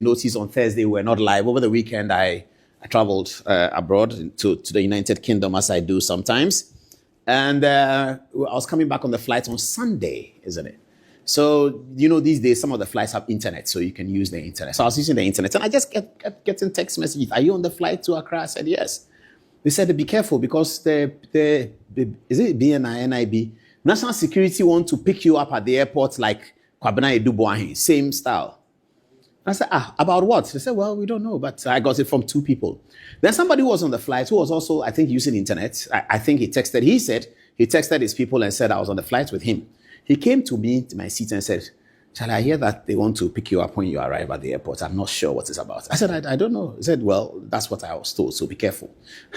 notice on Thursday we're not live. Over the weekend, I traveled abroad to the United Kingdom, as I do sometimes. And I was coming back on the flight on Sunday, isn't it? So, these days, some of the flights have internet, so you can use the internet. So I was using the internet, and I just kept getting text messages. Are you on the flight to Accra? I said, yes. They said, be careful, because is it BNI, NIB? National Security want to pick you up at the airport like Adu Boahen, same style. I said, about what? They said, well, we don't know, but I got it from two people. Then somebody who was on the flight, who was also, I think, using the internet. I think he texted his people and said I was on the flight with him. He came to me, to my seat, and said, shall I hear that they want to pick you up when you arrive at the airport? I'm not sure what it's about. I said, I don't know. He said, well, that's what I was told, so be careful.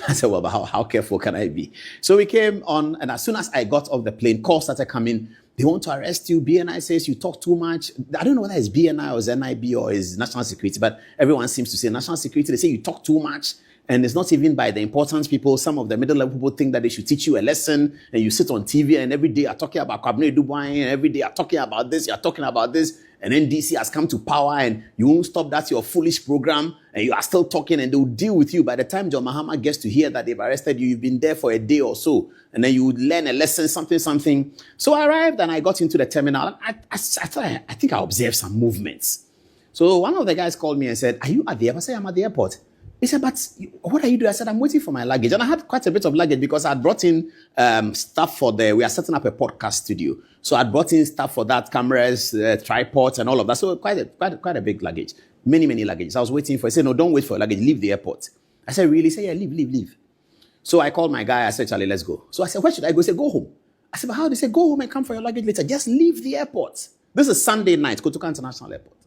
I said, well, but how careful can I be? So we came on, and as soon as I got off the plane, calls started coming. They want to arrest you. BNI says you talk too much. I don't know whether it's BNI or it's NIB or it's National Security, but everyone seems to say National Security. They say you talk too much. And it's not even by the important people. Some of the middle-level people think that they should teach you a lesson, and you sit on TV and every day you're talking about Adu Boahen, and every day you're talking about this, you're talking about this, and then DC has come to power and you won't stop that your foolish program, and you are still talking, and they'll deal with you. By the time John Mahama gets to hear that they've arrested you, you've been there for a day or so, and then you would learn a lesson, something. So I arrived and I got into the terminal. I think I observed some movements. So one of the guys called me and said, are you at the airport? I said, I'm at the airport. He said, but what are you doing? I said, I'm waiting for my luggage. And I had quite a bit of luggage because I had brought in stuff we are setting up a podcast studio. So I brought in stuff for that, cameras, tripods, and all of that. So quite a big luggage. Many luggages. I was waiting for. He said, no, don't wait for your luggage. Leave the airport. I said, really? He said, yeah, leave. So I called my guy. I said, Charlie, let's go. So I said, where should I go? He said, go home. I said, but how? They said, go home and come for your luggage later. Just leave the airport. This is Sunday night, Kotoka International Airport.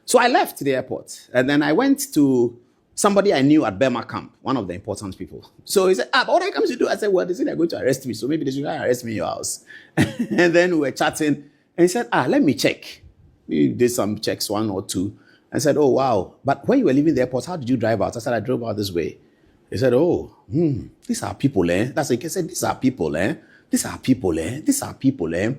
So I left the airport. And then I went to somebody I knew at Burma camp, one of the important people. So he said, but what are you coming to do? I said, well, they said they're going to arrest me, so maybe they should arrest me in your house. And then we were chatting, and he said, let me check. He did some checks, one or two. I said, oh, wow. But when you were leaving the airport, how did you drive out? I said, I drove out this way. He said, these are people, eh? That's like he said, these are people, eh? These are people, eh? These are people, eh?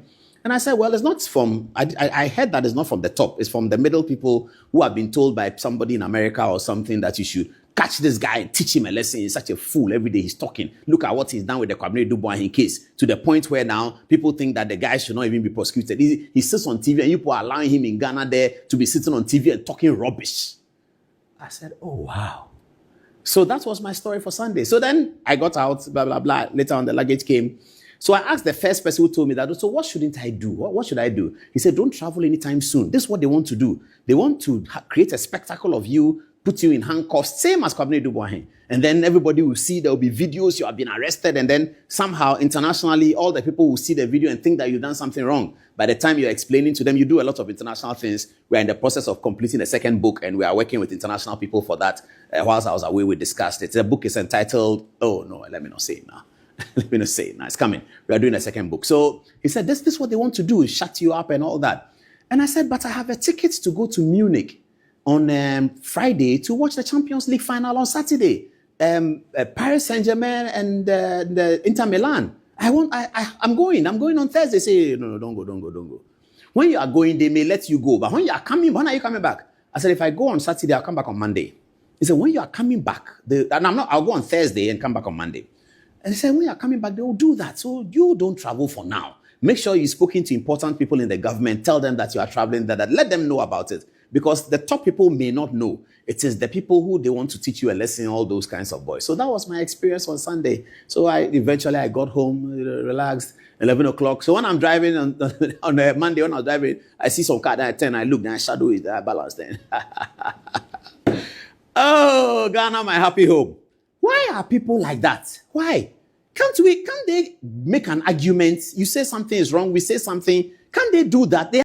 And I said, well, it's not from, I heard that it's not from the top. It's from the middle people who have been told by somebody in America or something that you should catch this guy and teach him a lesson. He's such a fool. Every day he's talking. Look at what he's done with the Adu Boahen case, to the point where now people think that the guy should not even be prosecuted. He sits on TV and you people are allowing him in Ghana there to be sitting on TV and talking rubbish. I said, oh, wow. So that was my story for Sunday. So then I got out, blah, blah, blah. Later on, the luggage came. So I asked the first person who told me that, so what shouldn't I do? What should I do? He said, don't travel anytime soon. This is what they want to do. They want to create a spectacle of you, put you in handcuffs, same as Adu Boahen. And then everybody will see, there will be videos, you have been arrested, and then somehow internationally, all the people will see the video and think that you've done something wrong. By the time you're explaining to them, you do a lot of international things. We're in the process of completing a second book, and we are working with international people for that. Whilst I was away, we discussed it. The book is entitled, oh no, let me not say it now. Let me not say it now. It's coming. We are doing a second book. So he said, this is what they want to do, is shut you up and all that. And I said, but I have a ticket to go to Munich on Friday to watch the Champions League final on Saturday. Paris Saint-Germain and the Inter Milan. I'm going on Thursday. Say, no, don't go. When you are going, they may let you go. But when you are coming, when are you coming back? I said, if I go on Saturday, I'll come back on Monday. He said, when you are coming back, I'll go on Thursday and come back on Monday. And he said, when you're coming back, they will do that. So you don't travel for now. Make sure you've spoken to important people in the government. Tell them that you are traveling, that let them know about it. Because the top people may not know. It is the people who they want to teach you a lesson, all those kinds of boys. So that was my experience on Sunday. So eventually I got home, relaxed, 11 o'clock. So when I'm driving on Monday, when I was driving, I see some car that I turn, I look, then shadow is there, balance then. Oh, Ghana, my happy home. Why are people like that? Why? Can't they make an argument? You say something is wrong, we say something. Can't they do that?